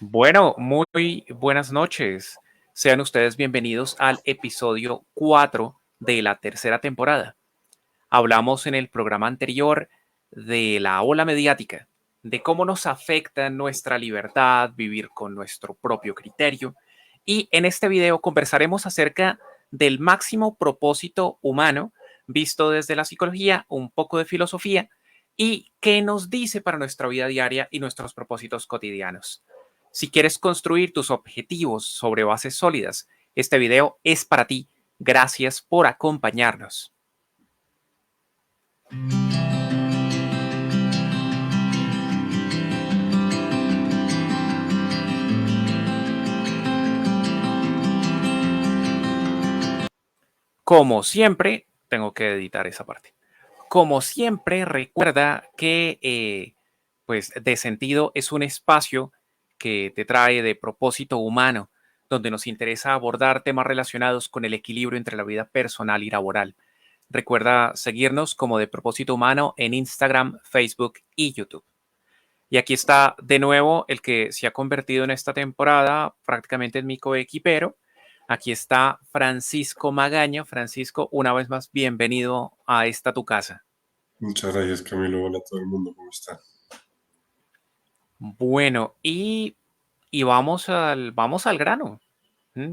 Bueno, muy buenas noches. Sean ustedes bienvenidos al episodio 4 de la tercera temporada. Hablamos en el programa anterior de la ola mediática, de cómo nos afecta nuestra libertad, vivir con nuestro propio criterio. Y en este video conversaremos acerca del máximo propósito humano, visto desde la psicología, un poco de filosofía, y qué nos dice para nuestra vida diaria y nuestros propósitos cotidianos. Si quieres construir tus objetivos sobre bases sólidas, este video es para ti. Gracias por acompañarnos. Como siempre, tengo que editar esa parte. Como siempre, recuerda que pues de sentido es un espacio que te trae de propósito humano, donde nos interesa abordar temas relacionados con el equilibrio entre la vida personal y laboral. Recuerda seguirnos como de propósito humano en Instagram, Facebook y YouTube. Y aquí está de nuevo el que se ha convertido en esta temporada prácticamente en mi coequipero. Aquí está Francisco Magaño. Francisco, una vez más, bienvenido a esta tu casa. Muchas gracias, Camilo. Hola a todo el mundo, ¿cómo está? Bueno, y vamos al grano.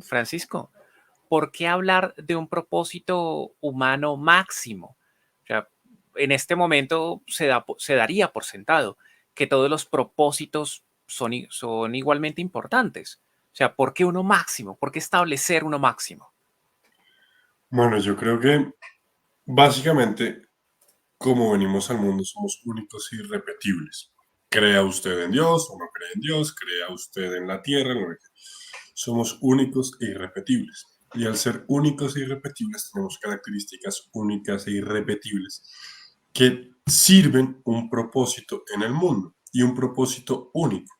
Francisco, ¿por qué hablar de un propósito humano máximo? O sea, en este momento se daría por sentado que todos los propósitos son igualmente importantes. O sea, ¿por qué uno máximo? ¿Por qué establecer uno máximo? Bueno, yo creo que básicamente, como venimos al mundo, somos únicos e irrepetibles. Crea usted en Dios o no cree en Dios, crea usted en la tierra, en lo que somos únicos e irrepetibles. Y al ser únicos e irrepetibles, tenemos características únicas e irrepetibles que sirven un propósito en el mundo y un propósito único.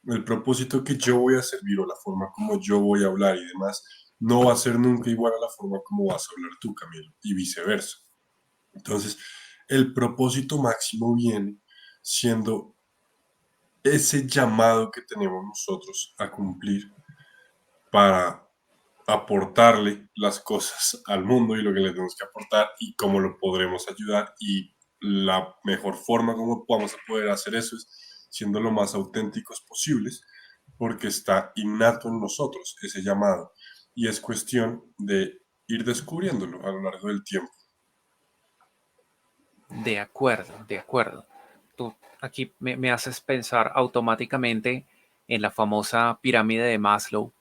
El propósito que yo voy a servir o la forma como yo voy a hablar y demás no va a ser nunca igual a la forma como vas a hablar tú, Camilo, y viceversa. Entonces, el propósito máximo viene siendo ese llamado que tenemos nosotros a cumplir para aportarle las cosas al mundo y lo que le tenemos que aportar y cómo lo podremos ayudar y la mejor forma como vamos a poder hacer eso es siendo lo más auténticos posibles porque está innato en nosotros ese llamado y es cuestión de ir descubriéndolo a lo largo del tiempo. De acuerdo, de acuerdo. Tú aquí me haces pensar automáticamente en la famosa pirámide de Maslow.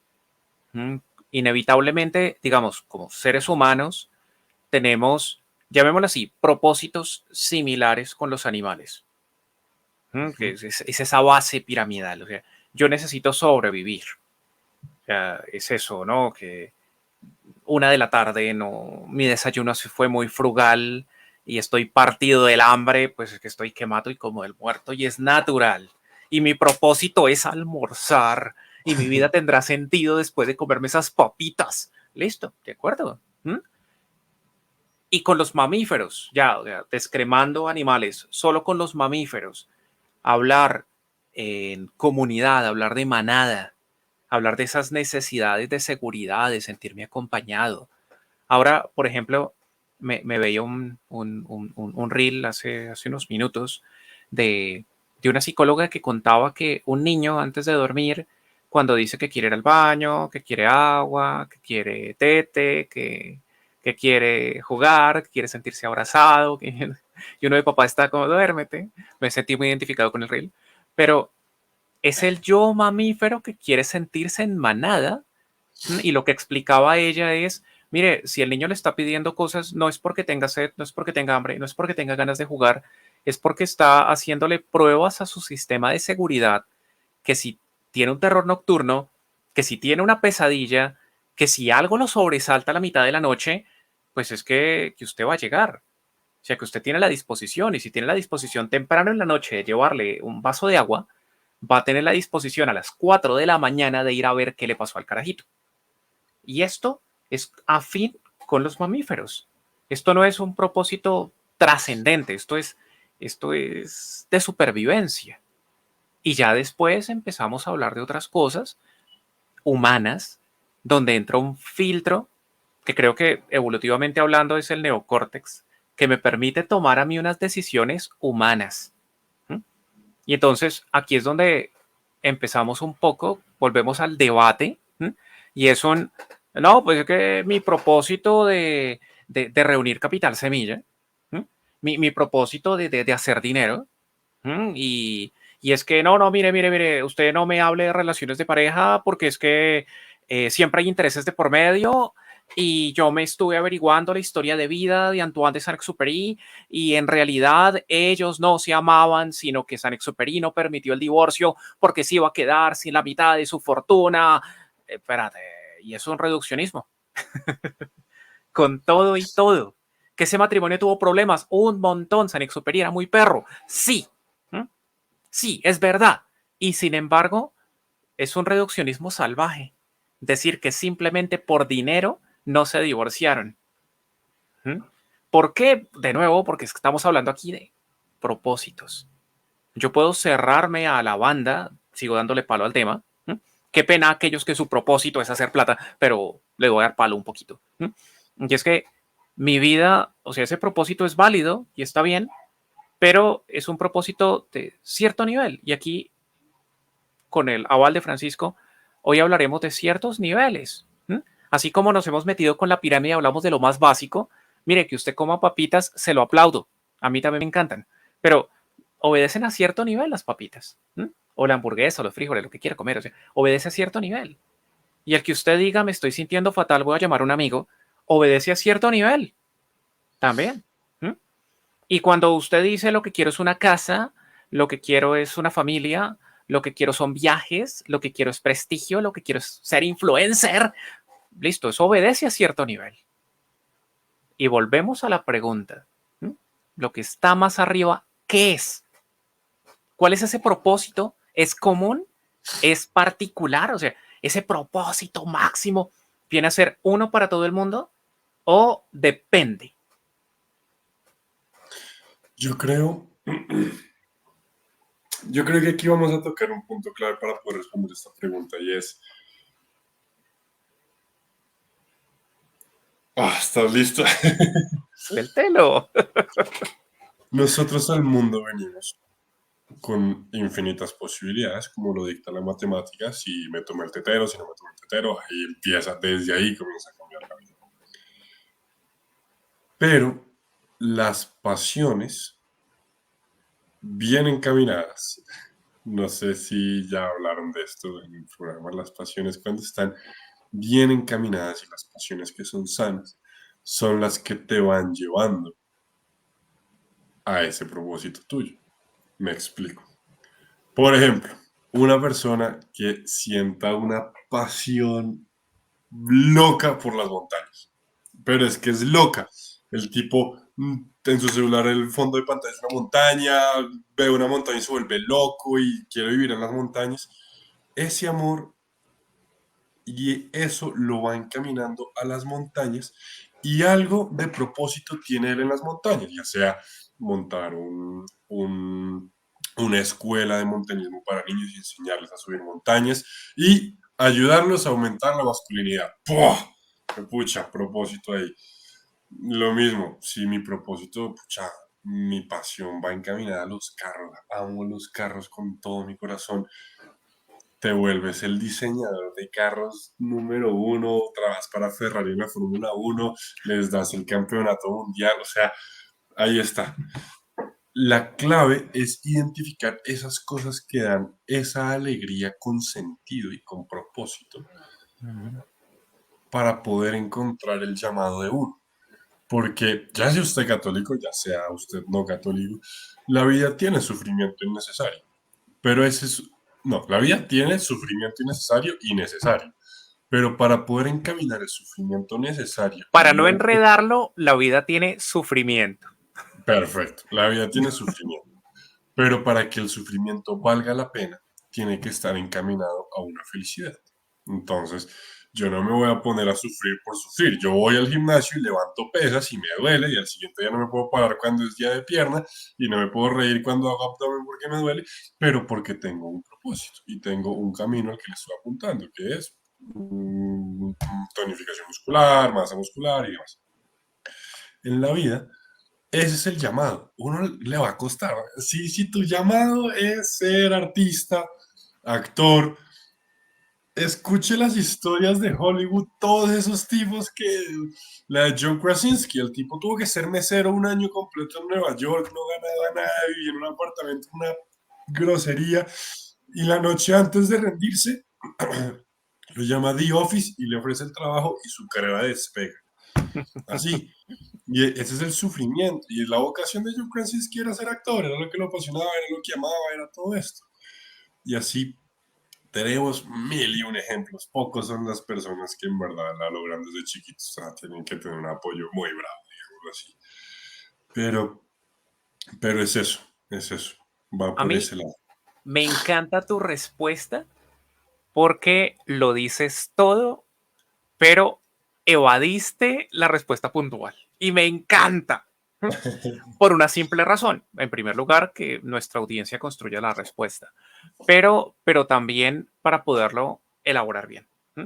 ¿Mm? Inevitablemente, digamos, como seres humanos, tenemos, llamémoslo así, propósitos similares con los animales. Que Ujú. es esa base piramidal. O sea, yo necesito sobrevivir. O sea, es eso, ¿no? Que 1 de la tarde, no, mi desayuno se fue muy frugal y estoy partido del hambre, pues es que estoy quemado y como el muerto y es natural. Y mi propósito es almorzar y mi vida tendrá sentido después de comerme esas papitas. Listo, ¿de acuerdo? Y con los mamíferos, ya, o sea, descremando animales, solo con los mamíferos, hablar en comunidad, hablar de manada, hablar de esas necesidades de seguridad, de sentirme acompañado. Ahora, por ejemplo, me veía un reel hace unos minutos de una psicóloga que contaba que un niño antes de dormir, cuando dice que quiere ir al baño, que quiere agua, que quiere tete, que quiere jugar, que quiere sentirse abrazado, y uno de papá está como, duérmete. Me sentí muy identificado con el reel. Pero es el yo mamífero que quiere sentirse en manada. Y lo que explicaba ella es, mire, si el niño le está pidiendo cosas, no es porque tenga sed, no es porque tenga hambre, no es porque tenga ganas de jugar, es porque está haciéndole pruebas a su sistema de seguridad que si tiene un terror nocturno, que si tiene una pesadilla, que si algo lo sobresalta a la mitad de la noche, pues es que usted va a llegar. O sea, que usted tiene la disposición y si tiene la disposición temprano en la noche de llevarle un vaso de agua, va a tener la disposición a las 4 de la mañana de ir a ver qué le pasó al carajito. Y esto es afín con los mamíferos. Esto no es un propósito trascendente, esto es de supervivencia. Y ya después empezamos a hablar de otras cosas humanas, donde entra un filtro que creo que evolutivamente hablando es el neocórtex, que me permite tomar a mí unas decisiones humanas. ¿Mm? Y entonces aquí es donde empezamos un poco, volvemos al debate, ¿m? Y es un, no, pues es que mi propósito de reunir capital semilla, ¿m? Mi propósito de hacer dinero, ¿m? Y es que no, no, mire, usted no me hable de relaciones de pareja porque es que siempre hay intereses de por medio y yo me estuve averiguando la historia de vida de Antoine de Saint-Exupéry y en realidad ellos no se amaban, sino que Saint-Exupéry no permitió el divorcio porque se iba a quedar sin la mitad de su fortuna. Espérate, y eso es un reduccionismo, con todo y todo. Que ese matrimonio tuvo problemas, un montón. Saint-Exupéry era muy perro, sí, ¿m? Sí, es verdad. Y sin embargo, es un reduccionismo salvaje. Decir que simplemente por dinero no se divorciaron. ¿Mm? ¿Por qué? De nuevo, porque estamos hablando aquí de propósitos. Yo puedo cerrarme a la banda, sigo dándole palo al tema. ¿Mm? Qué pena aquellos que su propósito es hacer plata, pero le voy a dar palo un poquito. ¿Mm? Y es que mi vida, o sea, ese propósito es válido y está bien, pero es un propósito de cierto nivel. Y aquí, con el aval de Francisco, hoy hablaremos de ciertos niveles. ¿Mm? Así como nos hemos metido con la pirámide y hablamos de lo más básico, mire, que usted coma papitas, se lo aplaudo. A mí también me encantan. Pero obedecen a cierto nivel las papitas. ¿Mm? O la hamburguesa, o los frijoles, lo que quiera comer. O sea, obedece a cierto nivel. Y el que usted diga, me estoy sintiendo fatal, voy a llamar a un amigo, obedece a cierto nivel también. ¿Mm? Y cuando usted dice lo que quiero es una casa, lo que quiero es una familia, lo que quiero son viajes, lo que quiero es prestigio, lo que quiero es ser influencer, listo, eso obedece a cierto nivel. Y volvemos a la pregunta, ¿m? Lo que está más arriba, ¿qué es? ¿Cuál es ese propósito? ¿Es común? ¿Es particular? O sea, ese propósito máximo viene a ser uno para todo el mundo o depende. Yo creo, yo creo que aquí vamos a tocar un punto clave para poder responder esta pregunta y es, ¿estás listo? Suéltelo. Nosotros al mundo venimos con infinitas posibilidades, como lo dicta la matemática. Si me tomo el tetero, si no me tomo el tetero, ahí empieza, desde ahí comienza a cambiar la vida. Pero las pasiones bien encaminadas, no sé si ya hablaron de esto en el programa, las pasiones cuando están bien encaminadas y las pasiones que son sanas, son las que te van llevando a ese propósito tuyo. Me explico. Por ejemplo, una persona que sienta una pasión loca por las montañas, pero es que es loca. El tipo en su celular el fondo de pantalla es una montaña, ve una montaña y se vuelve loco y quiere vivir en las montañas. Ese amor y eso lo va encaminando a las montañas y algo de propósito tiene él en las montañas, ya sea montar una escuela de montañismo para niños y enseñarles a subir montañas y ayudarlos a aumentar la masculinidad. ¡Puah! Pucha, propósito ahí. Lo mismo, si mi propósito, pucha, mi pasión va encaminada a los carros, amo los carros con todo mi corazón, te vuelves el diseñador de carros número uno, trabajas para Ferrari en la Fórmula 1, les das el campeonato mundial, o sea, ahí está. La clave es identificar esas cosas que dan esa alegría con sentido y con propósito para poder encontrar el llamado de uno. Porque ya sea usted católico, ya sea usted no católico, la vida tiene sufrimiento innecesario. Pero ese es, no, la vida tiene sufrimiento innecesario y necesario. Pero para poder encaminar el sufrimiento necesario y Para no no, enredarlo, la vida tiene sufrimiento. perfecto, la vida tiene sufrimiento. Pero para que el sufrimiento valga la pena, tiene que estar encaminado a una felicidad. Entonces, Yo no me voy a poner a sufrir por sufrir. Yo voy al gimnasio y levanto pesas y me duele y al siguiente día no me puedo parar cuando es día de pierna y no me puedo reír cuando hago abdomen porque me duele, pero porque tengo un propósito y tengo un camino al que le estoy apuntando, que es tonificación muscular, masa muscular y demás. En la vida, ese es el llamado. Uno le va a costar. Si tu llamado es ser artista, actor, escuche las historias de Hollywood, todos esos tipos que... La de John Krasinski, el tipo tuvo que ser mesero un año completo en Nueva York, no ganaba nada, vivía en un apartamento, una grosería, y la noche antes de rendirse, lo llama The Office y le ofrece el trabajo y su carrera despega. Así. Y ese es el sufrimiento. Y la vocación de John Krasinski era ser actor, era lo que lo apasionaba, era lo que amaba, era todo esto. Y así tenemos mil y un ejemplos. Pocos son las personas que en verdad la logran desde chiquitos. O sea, tienen que tener un apoyo muy bravo, digamos así. Pero, pero es eso. Va A por mí ese lado. me encanta tu respuesta porque lo dices todo, pero evadiste la respuesta puntual. Y me encanta. Por una simple razón. En primer lugar, que nuestra audiencia construya la respuesta, pero también para poderlo elaborar bien. ¿Mm?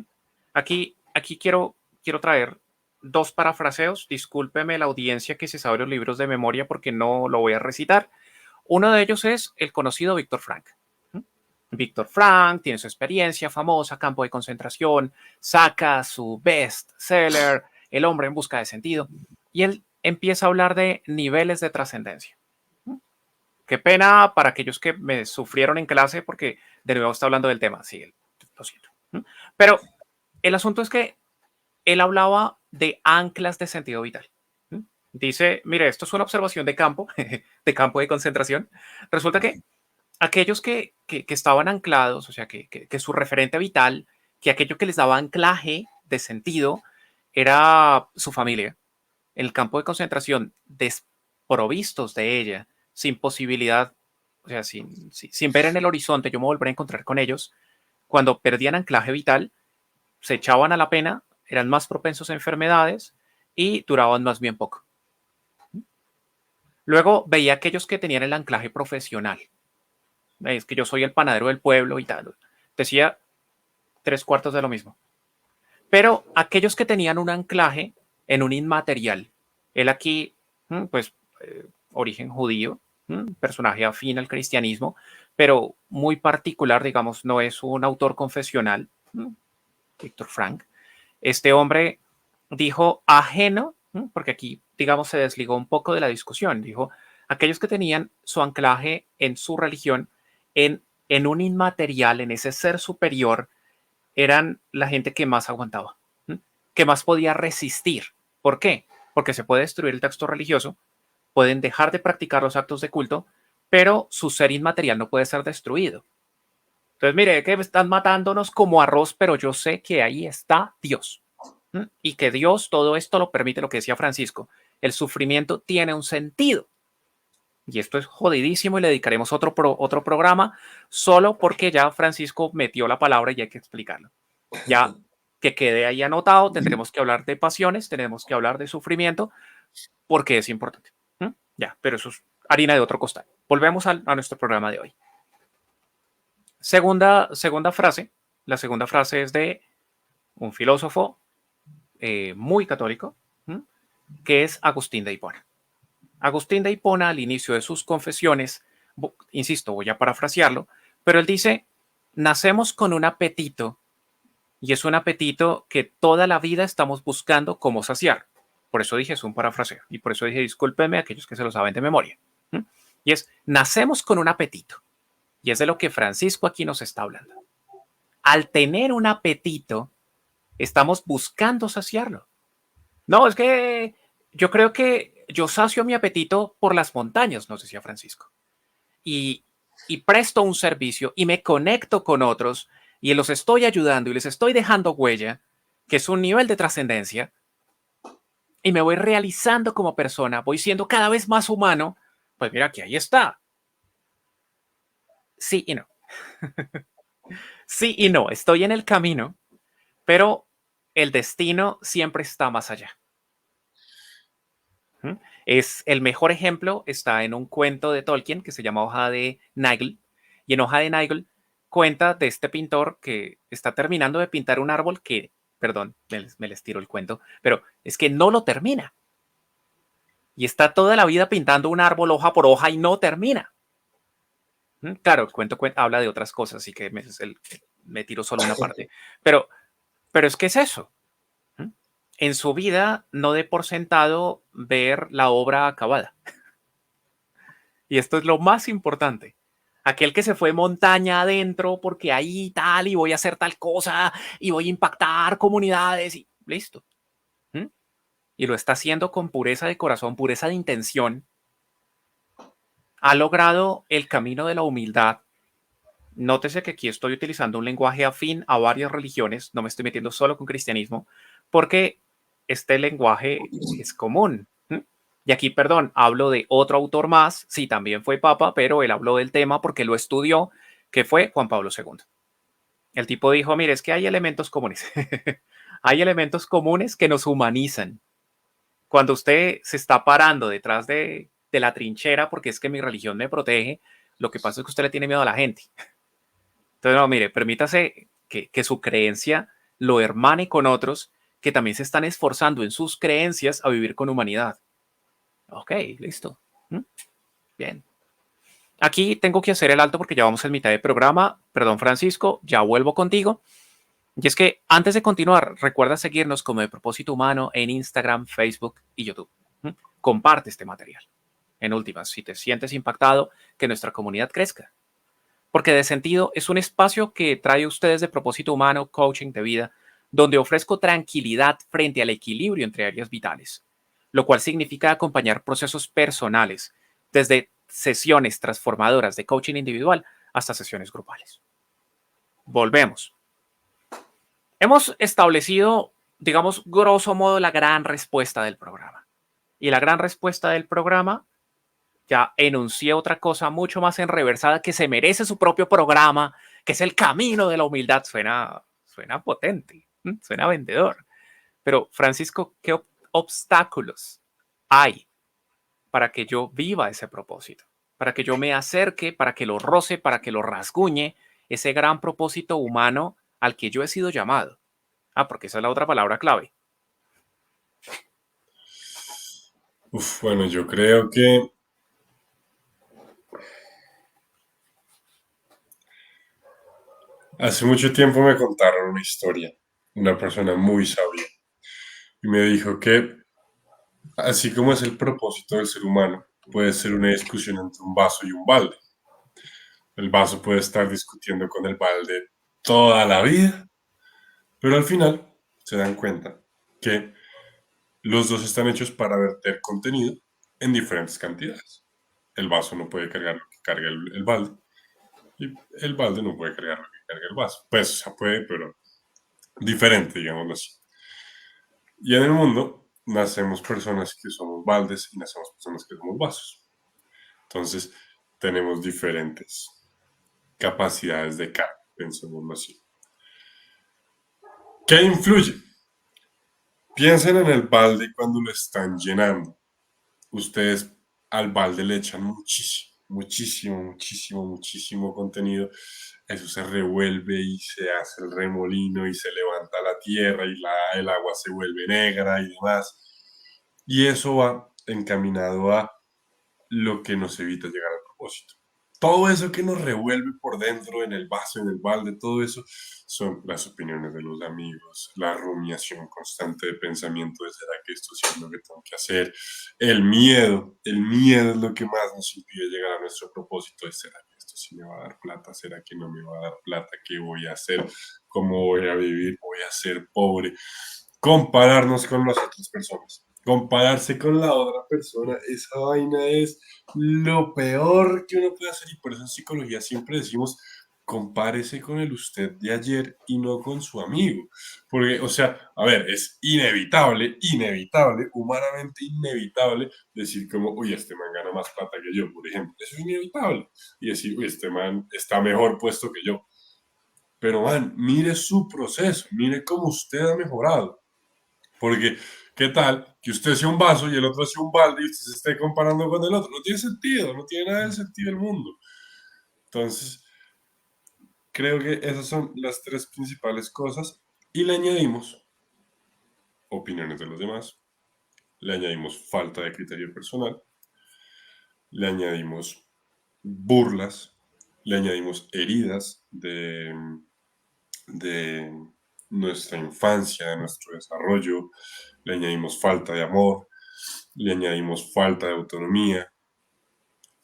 Aquí quiero traer dos parafraseos. Discúlpeme la audiencia que se sabe los libros de memoria porque no lo voy a recitar. Uno de ellos es el conocido Víctor Frank. ¿Mm? Víctor Frank tiene su experiencia famosa, campo de concentración, saca su best seller, El hombre en busca de sentido, y él empieza a hablar de niveles de trascendencia. Qué pena para aquellos que me sufrieron en clase porque de nuevo está hablando del tema. Sí, lo siento. Pero el asunto es que él hablaba de anclas de sentido vital. Dice, mire, esto es una observación de campo de concentración. Resulta que aquellos que estaban anclados, o sea, que su referente vital, que aquello que les daba anclaje de sentido, era su familia. En el campo de concentración, desprovistos de ella, sin posibilidad, o sea, sin ver en el horizonte, yo me volveré a encontrar con ellos, cuando perdían anclaje vital, se echaban a la pena, eran más propensos a enfermedades y duraban más bien poco. Luego veía aquellos que tenían el anclaje profesional. Es que yo soy el panadero del pueblo y tal. Decía tres cuartos de lo mismo. Pero aquellos que tenían un anclaje en un inmaterial, él aquí, pues, origen judío, personaje afín al cristianismo, pero muy particular, digamos, no es un autor confesional, Víctor Frank. Este hombre dijo ajeno, porque aquí, digamos, se desligó un poco de la discusión, dijo, aquellos que tenían su anclaje en su religión, en un inmaterial, en ese ser superior, eran la gente que más aguantaba, que más podía resistir. ¿Por qué? Porque se puede destruir el texto religioso, pueden dejar de practicar los actos de culto, pero su ser inmaterial no puede ser destruido. Entonces, mire, que están matándonos como arroz, pero yo sé que ahí está Dios. Y que Dios todo esto lo permite, lo que decía Francisco. El sufrimiento tiene un sentido. Y esto es jodidísimo y le dedicaremos otro programa solo porque ya Francisco metió la palabra y hay que explicarlo. Ya que quede ahí anotado, tendremos que hablar de pasiones, tenemos que hablar de sufrimiento, porque es importante. Ya, pero eso es harina de otro costal. Volvemos a nuestro programa de hoy. Segunda frase. La segunda frase es de un filósofo muy católico, que es Agustín de Hipona. Agustín de Hipona, al inicio de sus confesiones, insisto, voy a parafrasearlo, pero él dice, nacemos con un apetito y es un apetito que toda la vida estamos buscando cómo saciar. Por eso dije, es un parafraseo. Y por eso dije, discúlpenme a aquellos que se lo saben de memoria. Y es, nacemos con un apetito. Y es de lo que Francisco aquí nos está hablando. Al tener un apetito, estamos buscando saciarlo. No, es que yo creo que yo sacio mi apetito por las montañas, nos decía Francisco. Y, y presto un servicio y me conecto con otros y los estoy ayudando y les estoy dejando huella, que es un nivel de trascendencia, y me voy realizando como persona, voy siendo cada vez más humano, pues mira que ahí está. Sí y no. Sí y no, estoy en el camino, pero el destino siempre está más allá. ¿Mm? Es el mejor ejemplo, está en un cuento de Tolkien que se llama Hoja de Nigel. Y en Hoja de Nigel cuenta de este pintor que está terminando de pintar un árbol que, perdón, me les tiro el cuento, pero es que no lo termina. Y está toda la vida pintando un árbol hoja por hoja y no termina. Claro, el cuento habla de otras cosas, así que me tiro solo una parte. Pero, pero es que es eso. En su vida no dé por sentado ver la obra acabada. Y esto es lo más importante. Aquel que se fue montaña adentro porque ahí tal y voy a hacer tal cosa y voy a impactar comunidades y listo. Y lo está haciendo con pureza de corazón, pureza de intención. Ha logrado el camino de la humildad. Nótese que aquí estoy utilizando un lenguaje afín a varias religiones, no me estoy metiendo solo con cristianismo, porque este lenguaje es común. Y aquí, perdón, hablo de otro autor más, sí, también fue papa, pero él habló del tema porque lo estudió, que fue Juan Pablo II. El tipo dijo, mire, es que hay elementos comunes. Hay elementos comunes que nos humanizan. Cuando usted se está parando detrás de la trinchera porque es que mi religión me protege, lo que pasa es que usted le tiene miedo a la gente. Entonces, no, mire, permítase que su creencia lo hermane con otros que también se están esforzando en sus creencias a vivir con humanidad. Ok, listo. Bien. Aquí tengo que hacer el alto porque ya vamos en mitad de programa. Perdón, Francisco, ya vuelvo contigo. Y es que antes de continuar, recuerda seguirnos como de Propósito Humano en Instagram, Facebook y YouTube. Comparte este material. En últimas, si te sientes impactado, que nuestra comunidad crezca. Porque De Sentido es un espacio que trae a ustedes de Propósito Humano, coaching de vida, donde ofrezco tranquilidad frente al equilibrio entre áreas vitales, lo cual significa acompañar procesos personales, desde sesiones transformadoras de coaching individual hasta sesiones grupales. Volvemos. Hemos establecido, digamos, grosso modo, la gran respuesta del programa. Y la gran respuesta del programa, ya enuncié otra cosa mucho más enreversada que se merece su propio programa, que es el camino de la humildad. Suena potente, suena vendedor. Pero, Francisco, ¿qué obstáculos hay para que yo viva ese propósito? Para que yo me acerque, para que lo roce, para que lo rasguñe, ese gran propósito humano al que yo he sido llamado. Porque esa es la otra palabra clave. Bueno, yo creo que hace mucho tiempo me contaron una historia, una persona muy sabia, y me dijo que así como es el propósito del ser humano, puede ser una discusión entre un vaso y un balde. El vaso puede estar discutiendo con el balde toda la vida, pero al final se dan cuenta que los dos están hechos para verter contenido en diferentes cantidades. El vaso no puede cargar lo que carga el balde y el balde no puede cargar lo que carga el vaso. Pues, o sea, puede, pero diferente, digámoslo así. Y en el mundo nacemos personas que somos baldes y nacemos personas que somos vasos. Entonces, tenemos diferentes capacidades de carga, pensémoslo así. ¿Qué influye? Piensen en el balde cuando lo están llenando. Ustedes al balde le echan muchísimo contenido. Eso se revuelve y se hace el remolino y se levanta la tierra y el agua se vuelve negra y demás. Y eso va encaminado a lo que nos evita llegar al propósito. Todo eso que nos revuelve por dentro, en el vaso, en el balde, todo eso son las opiniones de los amigos, la rumiación constante de pensamiento de ¿será que esto sí es lo que tengo que hacer? El miedo es lo que más nos impide llegar a nuestro propósito de ¿será que esto sí me va a dar plata? ¿Será que no me va a dar plata? ¿Qué voy a hacer? ¿Cómo voy a vivir? ¿Voy a ser pobre? Compararnos con las otras personas. Compararse con la otra persona, esa vaina es lo peor que uno puede hacer y por eso en psicología siempre decimos compárese con el usted de ayer y no con su amigo. Porque, o sea, a ver, es inevitable, humanamente inevitable decir como, uy, este man gana más plata que yo, por ejemplo. Eso es inevitable. Y decir, uy, este man está mejor puesto que yo. Pero, man, mire su proceso, mire cómo usted ha mejorado. Porque, ¿qué tal que usted sea un vaso y el otro sea un balde y usted se esté comparando con el otro? No tiene sentido, no tiene nada de sentido el mundo. Entonces, creo que esas son las tres principales cosas. Y le añadimos opiniones de los demás, le añadimos falta de criterio personal, le añadimos burlas, le añadimos heridas de nuestra infancia, de nuestro desarrollo, le añadimos falta de amor, le añadimos falta de autonomía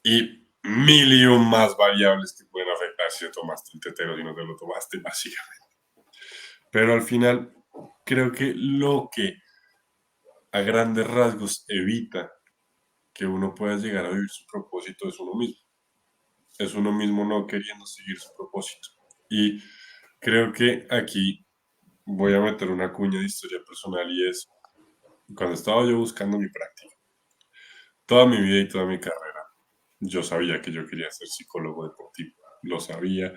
y mil y un más variables que pueden afectar si te tomaste el tetero y no te lo tomaste, básicamente. Pero al final, creo que lo que a grandes rasgos evita que uno pueda llegar a vivir su propósito es uno mismo. Es uno mismo no queriendo seguir su propósito. Y creo que aquí voy a meter una cuña de historia personal y es cuando estaba yo buscando mi práctica, toda mi vida y toda mi carrera, yo sabía que yo quería ser psicólogo deportivo, lo sabía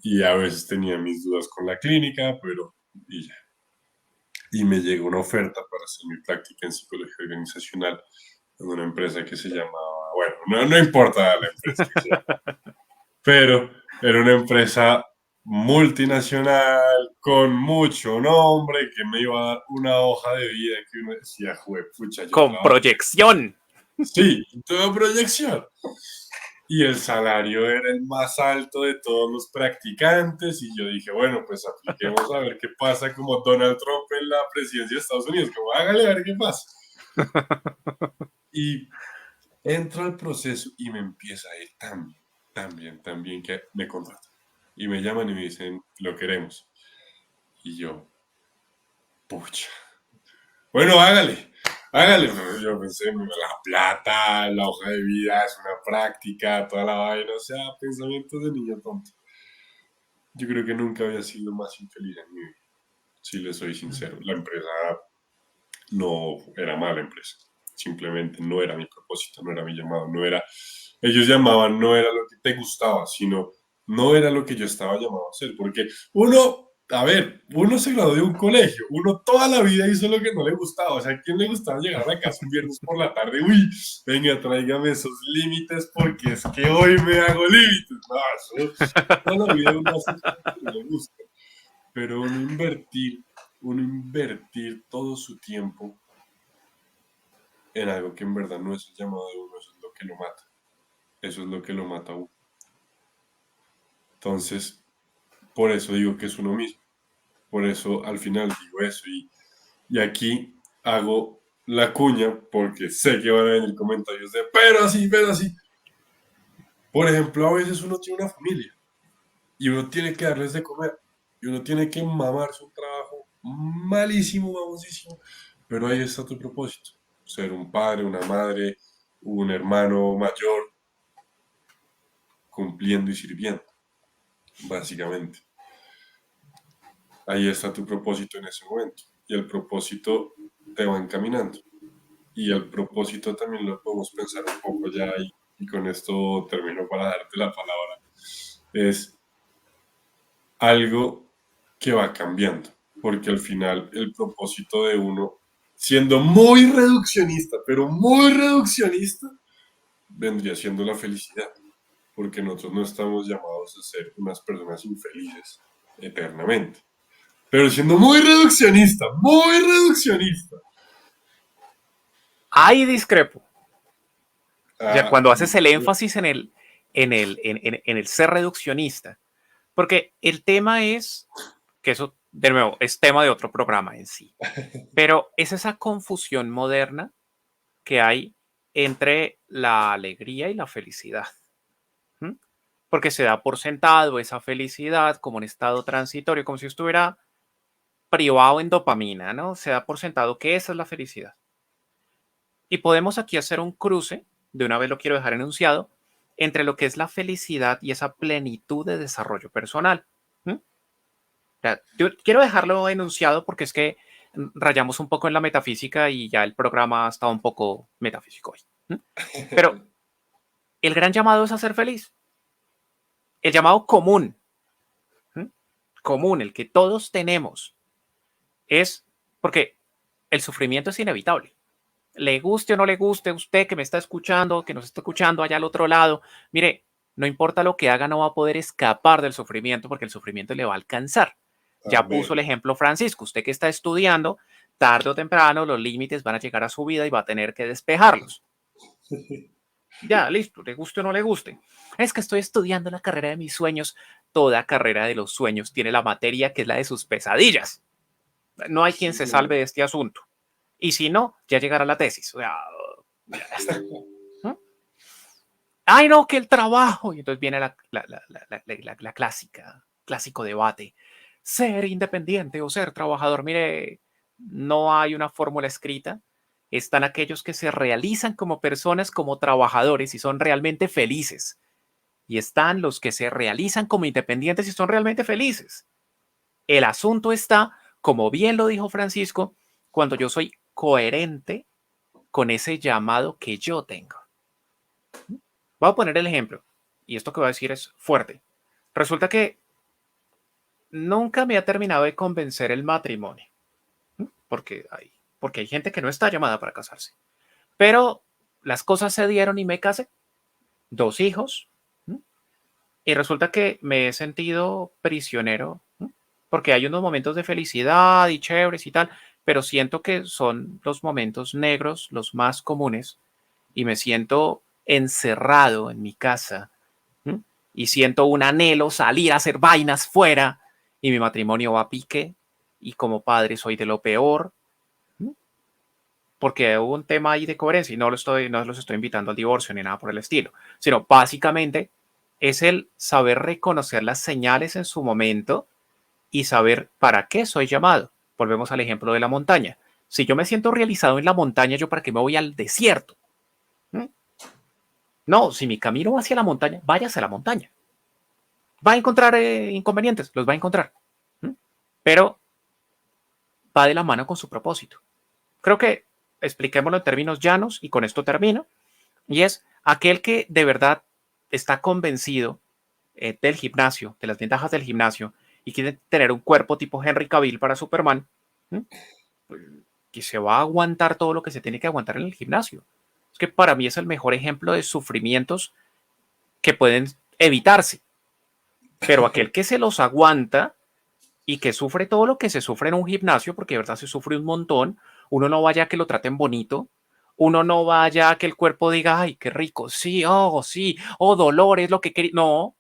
y a veces tenía mis dudas con la clínica, pero y ya. Y me llegó una oferta para hacer mi práctica en psicología organizacional en una empresa que se llamaba, bueno, no importa la empresa que sea, pero era una empresa multinacional con mucho nombre que me iba a dar una hoja de vida que uno decía, pucha, yo Con trabajo. proyección. Sí, toda proyección. Y el salario era el más alto de todos los practicantes y yo dije, bueno, pues apliquemos a ver qué pasa como Donald Trump en la presidencia de Estados Unidos, como hágale a ver qué pasa. Y entro al proceso y me empieza a ir tan bien que me contratan. Y me llaman y me dicen, lo queremos. Y yo, pucha. Bueno, hágale. Yo pensé, la plata, la hoja de vida, es una práctica, toda la vaina, o sea, pensamientos de niño tonto. Yo creo que nunca había sido más infeliz en mi vida, si le soy sincero. La empresa no era mala empresa, simplemente no era mi propósito, no era mi llamado, no era, ellos llamaban, no era lo que te gustaba, sino no era lo que yo estaba llamado a hacer, porque uno, a ver, uno se graduó de un colegio, uno toda la vida hizo lo que no le gustaba, o sea, ¿a quién le gustaba llegar a la casa un viernes por la tarde? Uy, venga, tráigame esos límites porque es que hoy me hago límites. No, eso, toda la vida uno hace lo que no le gusta, pero uno invertir todo su tiempo en algo que en verdad no es el llamado de uno, eso es lo que lo mata. Eso es lo que lo mata a uno. Entonces, por eso digo que es uno mismo. Por eso al final digo eso. Y aquí hago la cuña porque sé que van a venir comentarios de, pero así, pero así. Por ejemplo, a veces uno tiene una familia y uno tiene que darles de comer. Y uno tiene que mamarse un trabajo malísimo, vamosísimo. Pero ahí está tu propósito. Ser un padre, una madre, un hermano mayor, cumpliendo y sirviendo, básicamente. Ahí está tu propósito en ese momento. Y el propósito te va encaminando. Y el propósito también lo podemos pensar un poco ya y con esto termino para darte la palabra. Es algo que va cambiando, porque al final el propósito de uno, siendo muy reduccionista, pero muy reduccionista, vendría siendo la felicidad, porque nosotros no estamos llamados a ser unas personas infelices eternamente. Pero siendo muy reduccionista, muy reduccionista. Ahí discrepo. O sea, Ah, cuando haces el énfasis en el ser reduccionista, porque el tema es, que eso, de nuevo, es tema de otro programa en sí, pero es esa confusión moderna que hay entre la alegría y la felicidad. ¿Mm? Porque se da por sentado esa felicidad como un estado transitorio, como si estuviera privado en dopamina, ¿no? Se da por sentado que esa es la felicidad. Y podemos aquí hacer un cruce, de una vez lo quiero dejar enunciado, entre lo que es la felicidad y esa plenitud de desarrollo personal. ¿Mm? O sea, yo quiero dejarlo enunciado porque es que rayamos un poco en la metafísica y ya el programa ha estado un poco metafísico hoy. ¿Mm? Pero el gran llamado es a ser feliz. El llamado común. ¿Mm? común, el que todos tenemos, es porque el sufrimiento es inevitable. Le guste o no le guste a usted que me está escuchando, que nos está escuchando allá al otro lado, mire, no importa lo que haga, no va a poder escapar del sufrimiento porque el sufrimiento le va a alcanzar. Ya puso el Amén. ejemplo Francisco, usted que está estudiando, tarde o temprano los límites van a llegar a su vida y va a tener que despejarlos. Ya, listo, le guste o no le guste. Es que estoy estudiando la carrera de mis sueños. Toda carrera de los sueños tiene la materia que es la de sus pesadillas. No hay quien Sí, se señor. salve de este asunto. Y si no, ya llegará la tesis. O sea, ¿no? Ay, no, que el trabajo. Y entonces viene la clásica, clásico debate. Ser independiente o ser trabajador. Mire, no hay una fórmula escrita. Están aquellos que se realizan como personas, como trabajadores y son realmente felices. Y están los que se realizan como independientes y son realmente felices. El asunto está, como bien lo dijo Francisco, cuando yo soy coherente con ese llamado que yo tengo. Voy a poner el ejemplo, y esto que voy a decir es fuerte. Resulta que nunca me ha terminado de convencer el matrimonio, porque hay gente que no está llamada para casarse. Pero las cosas se dieron y me casé. 2 hijos. Y resulta que me he sentido prisionero, porque hay unos momentos de felicidad y chéveres y tal, pero siento que son los momentos negros los más comunes y me siento encerrado en mi casa, ¿m? Y siento un anhelo salir a hacer vainas fuera y mi matrimonio va a pique y como padre soy de lo peor, ¿m? Porque hubo un tema ahí de coherencia y no los estoy invitando al divorcio ni nada por el estilo, sino básicamente es el saber reconocer las señales en su momento y saber para qué soy llamado. Volvemos al ejemplo de la montaña. Si yo me siento realizado en la montaña, ¿yo para qué me voy al desierto? ¿Mm? No, si mi camino va hacia la montaña, váyase a la montaña. ¿Va a encontrar inconvenientes? Los va a encontrar. ¿Mm? Pero va de la mano con su propósito. Creo que expliquémoslo en términos llanos y con esto termino. Y es aquel que de verdad está convencido del gimnasio, de las ventajas del gimnasio y quiere tener un cuerpo tipo Henry Cavill para Superman, ¿m? Que se va a aguantar todo lo que se tiene que aguantar en el gimnasio. Es que para mí es el mejor ejemplo de sufrimientos que pueden evitarse, pero aquel que se los aguanta y que sufre todo lo que se sufre en un gimnasio, porque de verdad se sufre un montón, uno no vaya a que lo traten bonito, uno no vaya a que el cuerpo diga, ay, qué rico, sí, oh, dolor, es lo que quería. No,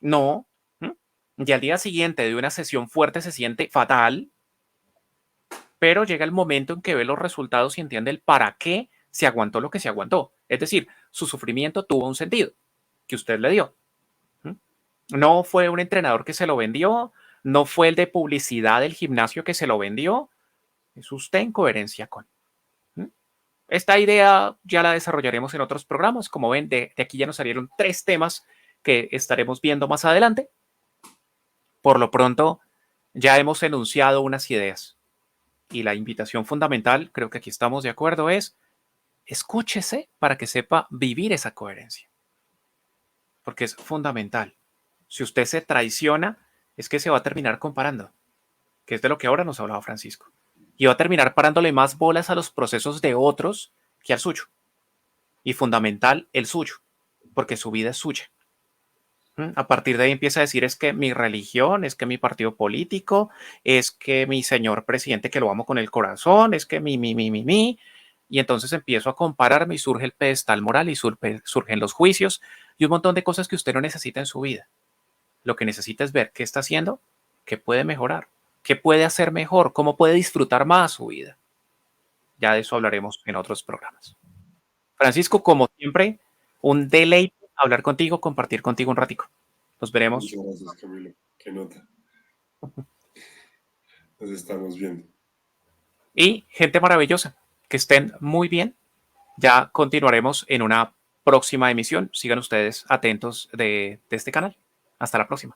no. ¿M? Y al día siguiente de una sesión fuerte se siente fatal, pero llega el momento en que ve los resultados y entiende el para qué se aguantó lo que se aguantó. Es decir, su sufrimiento tuvo un sentido que usted le dio. ¿M? No fue un entrenador que se lo vendió, no fue el de publicidad del gimnasio que se lo vendió, es usted en coherencia con. ¿M? Esta idea ya la desarrollaremos en otros programas. Como ven, de aquí ya nos salieron 3 temas que estaremos viendo más adelante. Por lo pronto, ya hemos enunciado unas ideas. Y la invitación fundamental, creo que aquí estamos de acuerdo, es escúchese para que sepa vivir esa coherencia. Porque es fundamental. Si usted se traiciona, es que se va a terminar comparando, que es de lo que ahora nos hablaba Francisco. Y va a terminar parándole más bolas a los procesos de otros que al suyo. Y fundamental, el suyo, porque su vida es suya. A partir de ahí empieza a decir es que mi religión, es que mi partido político, es que mi señor presidente que lo amo con el corazón, es que mi. Y entonces empiezo a compararme y surge el pedestal moral y surgen los juicios y un montón de cosas que usted no necesita en su vida. Lo que necesita es ver qué está haciendo, qué puede mejorar, qué puede hacer mejor, cómo puede disfrutar más su vida. Ya de eso hablaremos en otros programas. Francisco, como siempre, un deleite hablar contigo, compartir contigo un ratico. Nos veremos. Muchas gracias, Camilo. Qué nota. Nos estamos viendo. Y gente maravillosa, que estén muy bien. Ya continuaremos en una próxima emisión. Sigan ustedes atentos de este canal. Hasta la próxima.